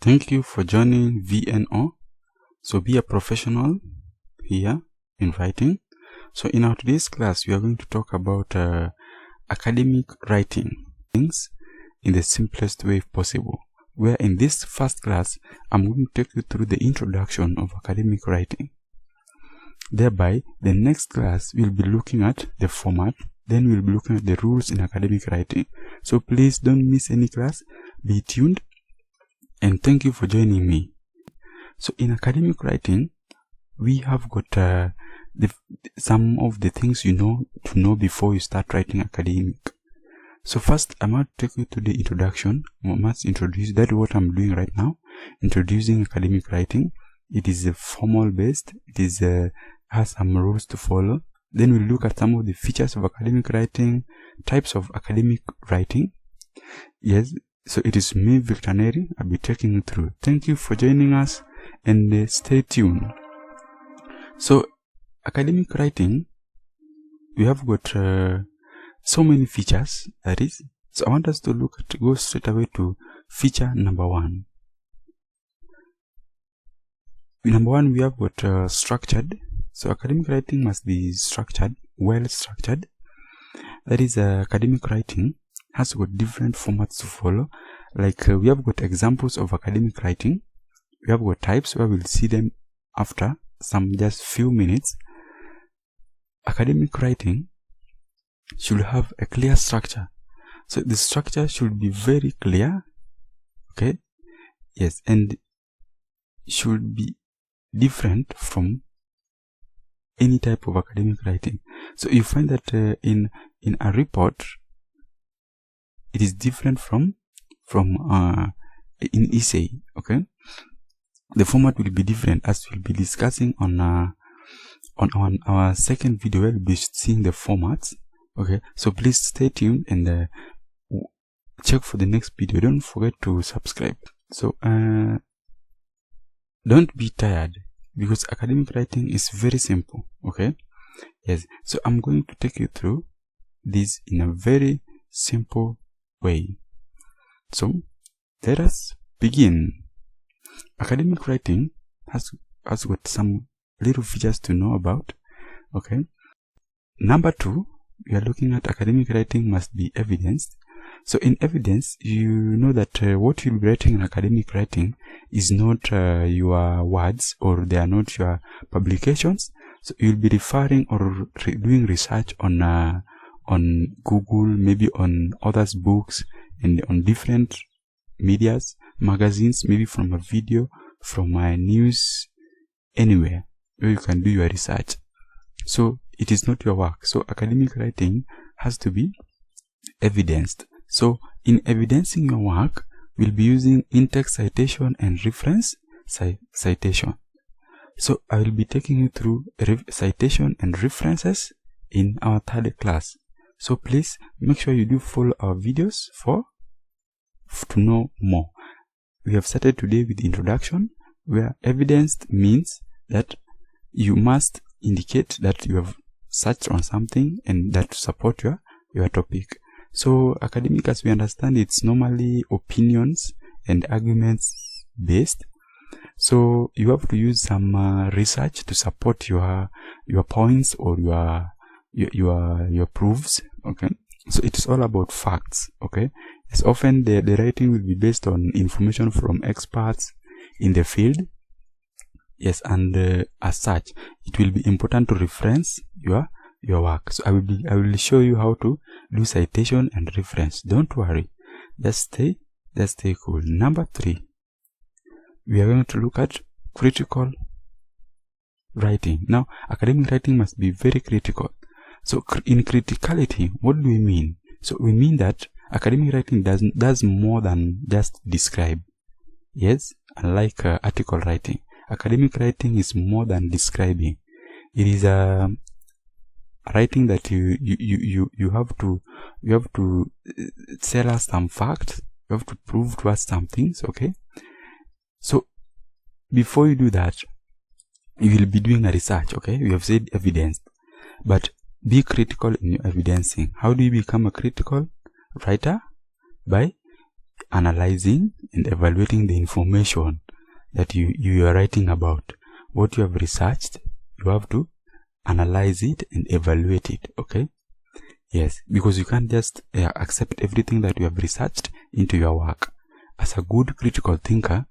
Thank you for joining VNO. So be a professional here in writing. So in our today's class, we are going to talk about academic writing things in the simplest way possible. Where in this first class, I'm going to take you through the introduction of academic writing. Thereby, the next class we'll be looking at the format, then we'll be looking at the rules in academic writing. So please don't miss any class, be tuned, and thank you for joining me. So in academic writing, we have got some of the things you know to know before you start writing academic. So first, I'm going to take you to the introduction. I must introduce, that's what I'm doing right now, introducing academic writing. It is formal based, it is has some rules to follow. Then we'll look at some of the features of academic writing, types of academic writing. Yes, so it is me, Victor Neri. I'll be taking you through. Thank you for joining us and stay tuned. So academic writing, we have got so many features, that is. So I want us to go straight away to feature number one. Number one, we have got structured. So academic writing must be structured, well structured. That is, academic writing has got different formats to follow. Like we have got examples of academic writing. We have got types where we'll see them after some just few minutes. Academic writing should have a clear structure. So the structure should be very clear. Okay. Yes, and should be different from any type of academic writing. So you find that in a report, it is different from in essay. Okay, the format will be different, as we'll be discussing on our second video. We'll be seeing the formats. Okay, so please stay tuned and check for the next video. Don't forget to subscribe. So don't be tired, because academic writing is very simple. Okay, yes, so I'm going to take you through this in a very simple way. So let us begin. Academic writing has got some little features to know about. Okay, number two, we are looking at academic writing must be evidenced. So in evidence, you know that what you'll be writing in academic writing is not your words, or they are not your publications. So you'll be referring or doing research on Google, maybe on others' books, and on different medias, magazines, maybe from a video, from a news, anywhere where you can do your research. So it is not your work. So academic writing has to be evidenced. So in evidencing your work, we'll be using in-text citation and reference citation. So I will be taking you through citation and references in our third class. So please make sure you do follow our videos to know more. We have started today with the introduction, where evidenced means that you must indicate that you have searched on something and that to support your topic. So academic, as we understand, it's normally opinions and arguments based. So you have to use some research to support your points or your proofs. Okay, so it's all about facts. Okay, as often the writing will be based on information from experts in the field. Yes, and as such, it will be important to reference your work. So I will show you how to do citation and reference. Don't worry, just stay cool. Number three, we are going to look at critical writing. Now, academic writing must be very critical. So in criticality, what do we mean? So we mean that academic writing does more than just describe. Yes, unlike article writing, academic writing is more than describing. It is a writing that you have to tell us some facts. You have to prove to us some things. Okay, so before you do that, you will be doing a research. Okay, we have said evidence, but be critical in your evidencing. How do you become a critical writer? By analyzing and evaluating the information that you are writing about. What you have researched, you have to analyze it and evaluate it, okay? Yes, because you can't just accept everything that you have researched into your work. As a good critical thinker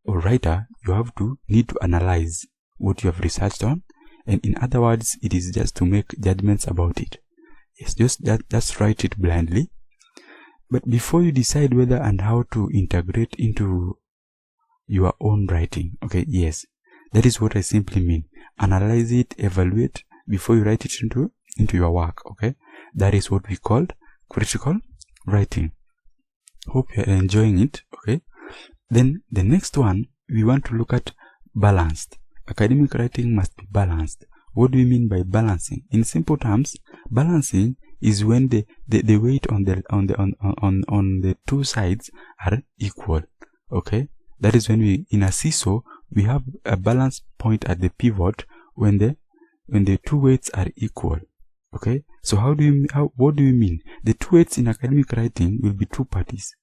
or writer, you have to need to analyze what you have researched on, and in other words, it is just to make judgments about it. Yes, just write it blindly. But before you decide whether and how to integrate into your own writing, okay, yes, that is what I simply mean. Analyze it, evaluate before you write it into your work, okay? That is what we call critical writing. Hope you are enjoying it, okay? Then the next one, we want to look at balanced. Academic writing must be balanced. What do we mean by balancing? In simple terms, balancing is when the weight on the two sides are equal, okay? That is when we, in a seesaw, we have a balance point at the pivot when the two weights are equal, okay? So what do you mean? The two weights in academic writing will be two parties.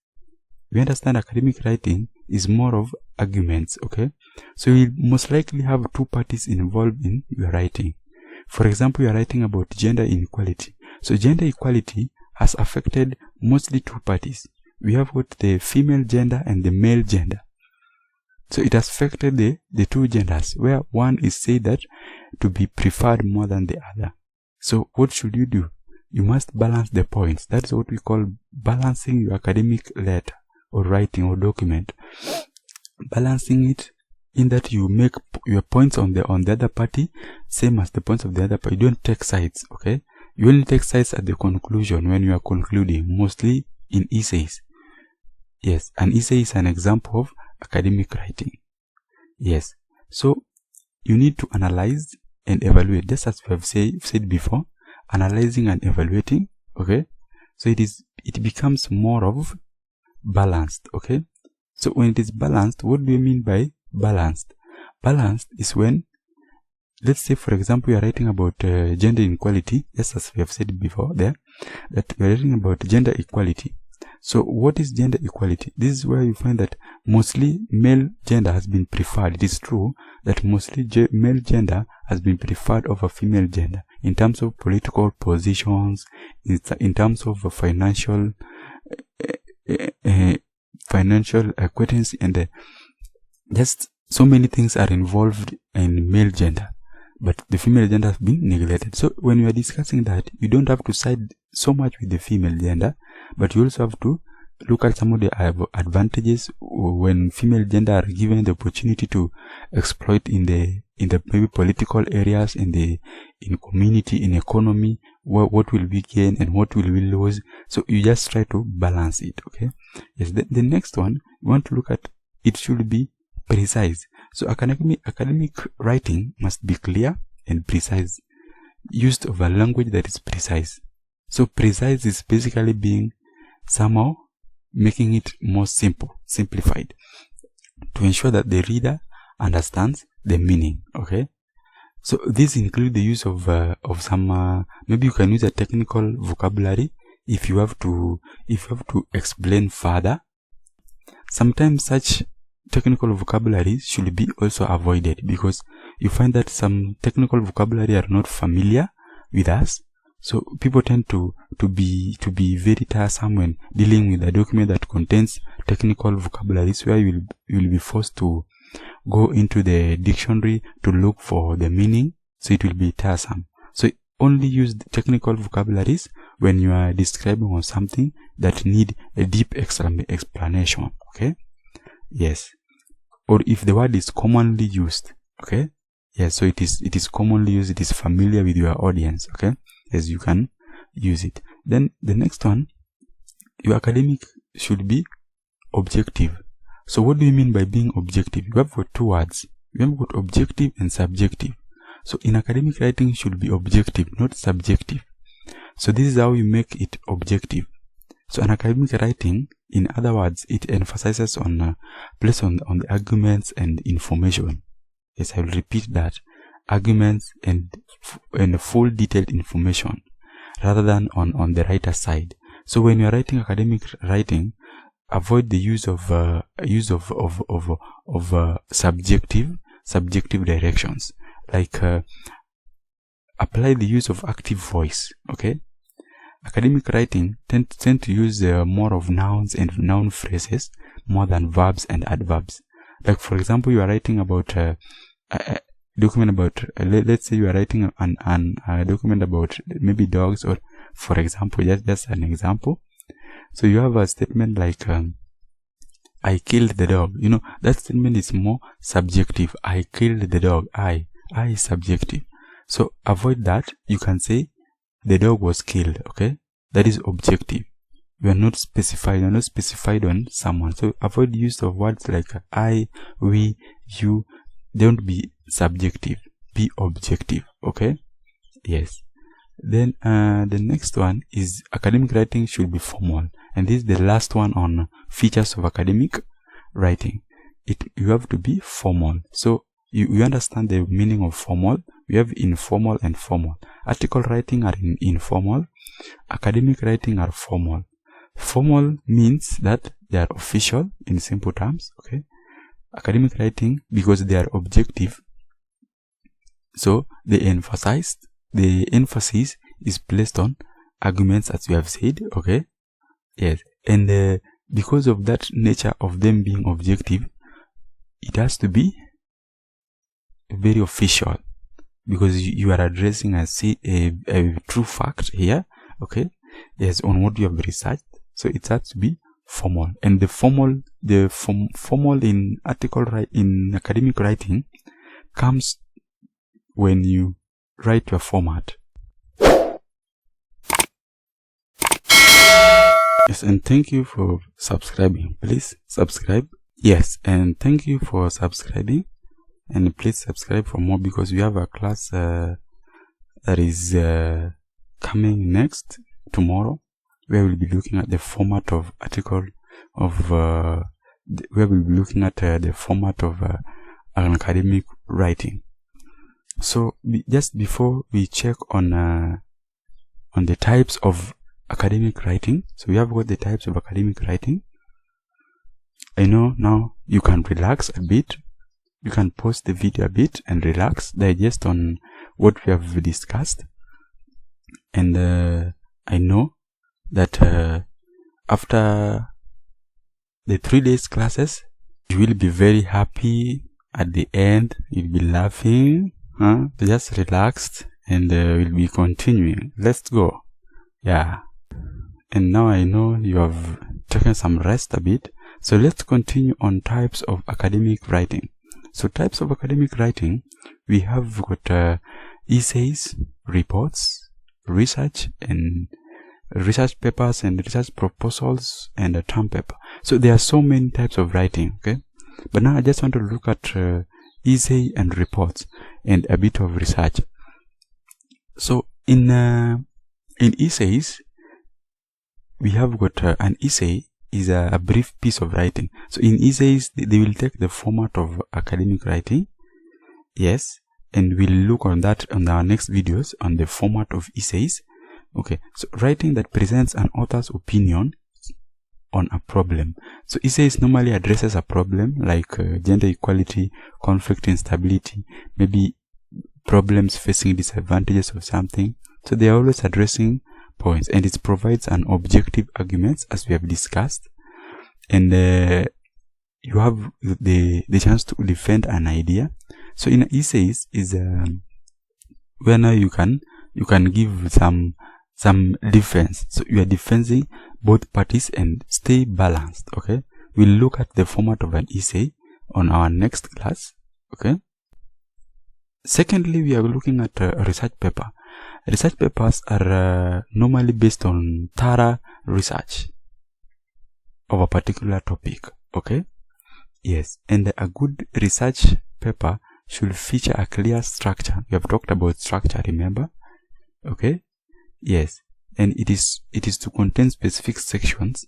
We understand academic writing is more of arguments, okay? So you'll most likely have two parties involved in your writing. For example, you are writing about gender inequality. So gender equality has affected mostly two parties. We have what the female gender and the male gender. So it has affected the two genders, where one is said that to be preferred more than the other. So what should you do? You must balance the points. That's what we call balancing your academic letter or writing or document. Balancing it in that you make your points on the other party same as the points of the other party. You don't take sides, okay? You only take sides at the conclusion when you are concluding, mostly in essays. Yes, an essay is an example of academic writing. Yes, so you need to analyze and evaluate, just as we have said before, analyzing and evaluating, okay? So it becomes more of balanced, okay? So when it is balanced, what do you mean by balanced? Balanced is when, let's say for example, you are writing about gender inequality, just as we have said before there, that we are writing about gender equality. So what is gender equality? This is where you find that mostly male gender has been preferred. It is true that mostly male gender has been preferred over female gender in terms of political positions, in terms of financial acquaintance, and just so many things are involved in male gender, but the female gender has been neglected. So when you are discussing that, you don't have to side so much with the female gender, but you also have to look at some of the advantages when female gender are given the opportunity to exploit in the maybe political areas, in community, in economy. What will we gain and what will we lose? So you just try to balance it, okay? Yes. The next one we want to look at, it should be precise. So academic writing must be clear and precise, used of a language that is precise. So precise is basically being somehow making it more simplified, to ensure that the reader understands the meaning, okay? So this includes the use of some maybe you can use a technical vocabulary if you have to explain further. Sometimes such technical vocabulary should be also avoided, because you find that some technical vocabulary are not familiar with us. So people tend to be very tiresome when dealing with a document that contains technical vocabularies, where you will be forced to go into the dictionary to look for the meaning. So it will be tiresome. So only use the technical vocabularies when you are describing on something that need a deep explanation, okay? Yes. Or if the word is commonly used, okay? Yes, so it is commonly used, it is familiar with your audience, okay? Yes, you can use it. Then the next one, your academic should be objective. So what do you mean by being objective? You have got two words. You have got objective and subjective. So in academic writing, it should be objective, not subjective. So this is how you make it objective. So an academic writing, in other words, it emphasizes on place on the arguments and information. Yes, I will repeat that. Arguments and full detailed information, rather than on the writer side. So when you are writing academic writing, avoid the use of subjective directions, like apply the use of active voice. Okay, academic writing tend to use more of nouns and noun phrases more than verbs and adverbs. Like for example, you are writing about a document about let's say you are writing a document about maybe dogs, or for example, just an example. So you have a statement like I killed the dog. You know, that statement is more subjective. I killed the dog. I is subjective. So avoid that. You can say the dog was killed. Okay, that is objective. You are not specified. You are not specified on someone. So avoid use of words like I, we, you. Don't be subjective. Be objective. Okay. Yes. Then the next one is academic writing should be formal, and this is the last one on features of academic writing. You have to be formal. So you understand the meaning of formal. We have informal and formal. Article writing are informal. Academic writing are formal. Formal means that they are official in simple terms. Okay. Academic writing, because they are objective, so the emphasis is placed on arguments, as we have said. Okay. Yes. And because of that nature of them being objective, it has to be very official, because you are addressing a true fact here. Okay. Yes, on what you have researched. So it has to be formal. And the formal in in academic writing comes when you write your format. Yes, and thank you for subscribing. Please subscribe. Yes, and thank you for subscribing, and please subscribe for more, because we have a class that is coming next tomorrow, where we'll be looking at the format of article of where we'll be looking at the format of an academic writing. So just before we check on the types of academic writing, so we have got the types of academic writing. I know now you can relax a bit. You can pause the video a bit and relax, digest on what we have discussed. And I know that after the 3 days classes, you will be very happy at the end. You'll be laughing, just relaxed, and we'll be continuing. Let's go. Yeah. And now I know you have taken some rest a bit. So let's continue on types of academic writing. So types of academic writing, we have got essays, reports, research, and research papers, and research proposals, and a term paper. So there are so many types of writing. Okay, but now I just want to look at essay and reports and a bit of research. So in essays, we have got an essay is a brief piece of writing. So in essays, they will take the format of academic writing. Yes, and we'll look on that on our next videos on the format of essays. Okay, so writing that presents an author's opinion on a problem. So essays normally addresses a problem like gender equality, conflict instability, maybe problems facing disadvantages of something. So they are always addressing points, and it provides an objective arguments, as we have discussed, and you have the chance to defend an idea. So in essays is where now you can give some defense. So you are defending both parties and stay balanced. Okay, we'll look at the format of an essay on our next class. Okay. Secondly, we are looking at a research paper. Research papers are normally based on thorough research of a particular topic. Okay. Yes, and a good research paper should feature a clear structure. We have talked about structure, remember? Okay. Yes, and it is to contain specific sections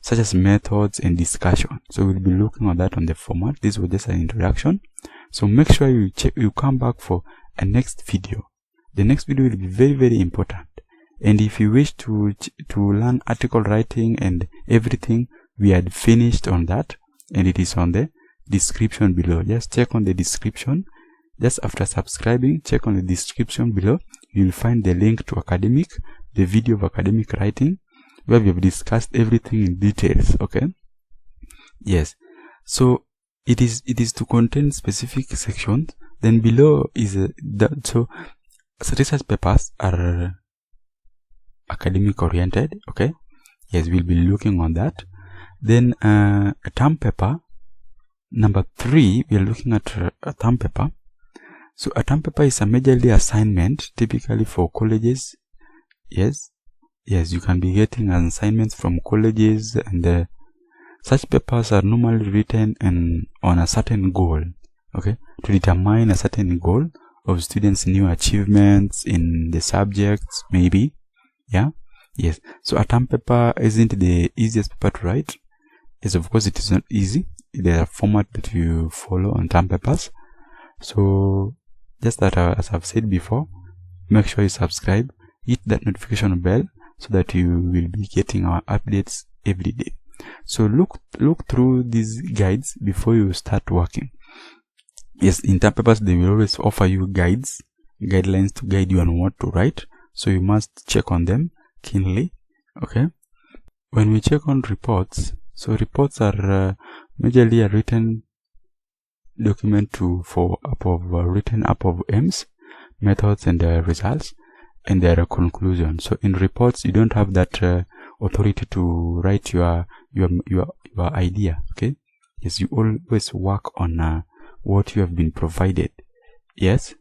such as methods and discussion. So we'll be looking at that on the format. This was just an introduction. So make sure you come back for a next video. The next video will be very, very important. And if you wish to learn article writing and everything we had finished on that, and it is on the description below. Just check on the description. Just after subscribing, check on the description below. You'll find the link to academic, the video of academic writing, where we have discussed everything in details. Okay. Yes. So it is to contain specific sections. Then below is so research papers are academic oriented. Okay. Yes, we'll be looking on that. Then a term paper number 3, we are looking at a term paper. So a term paper is a majorly assignment, typically for colleges. Yes, you can be getting assignments from colleges, and such papers are normally written on a certain goal. Okay, to determine a certain goal of students' new achievements in the subjects, maybe. Yeah. Yes. So a term paper isn't the easiest paper to write. Yes, of course, it is not easy. There's a format that you follow on term papers. So just that, as I've said before, make sure you subscribe, hit that notification bell so that you will be getting our updates every day. So look through these guides before you start working. Yes, in term papers they will always offer you guidelines to guide you on what to write. So you must check on them keenly. Okay. When we check on reports, so reports are majorly a written document written up of aims, methods, and results, and their conclusion. So in reports, you don't have that authority to write your idea. Okay. Yes, you always work on what you have been provided. Yes.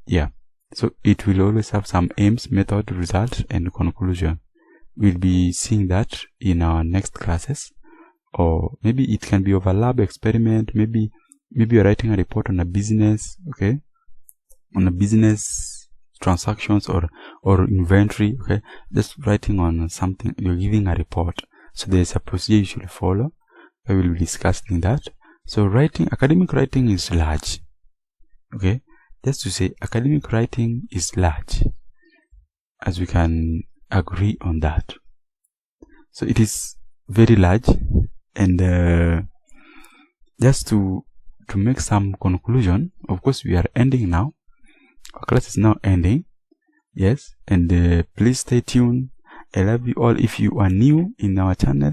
Yeah. So it will always have some aims, method, result, and conclusion. We'll be seeing that in our next classes, or maybe it can be of a lab experiment. Maybe you're writing a report on a business, okay, on a business transactions or inventory, okay, just writing on something. You're giving a report, so there's a procedure you should follow. I will be discussing that. So academic writing is large, okay. Just to say, academic writing is large, as we can agree on that. So it is very large, and just to make some conclusion, of course we are ending now. Our class is now ending. Yes, and please stay tuned. I love you all. If you are new in our channel,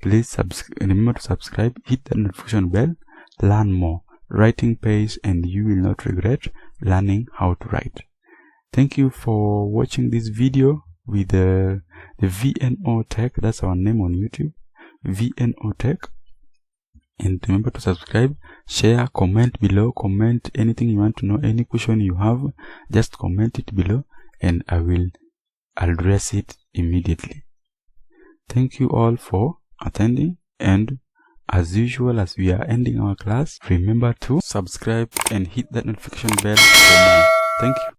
please remember to subscribe, hit the notification bell, learn more. Writing pays, and you will not regret learning how to write. Thank you for watching this video with the VNO Tech. That's our name on YouTube, VNO Tech. And remember to subscribe, share, comment below, comment anything you want to know, any question you have, just comment it below and I will address it immediately. Thank you all for attending, and as usual, as we are ending our class, remember to subscribe and hit that notification bell for more. Thank you.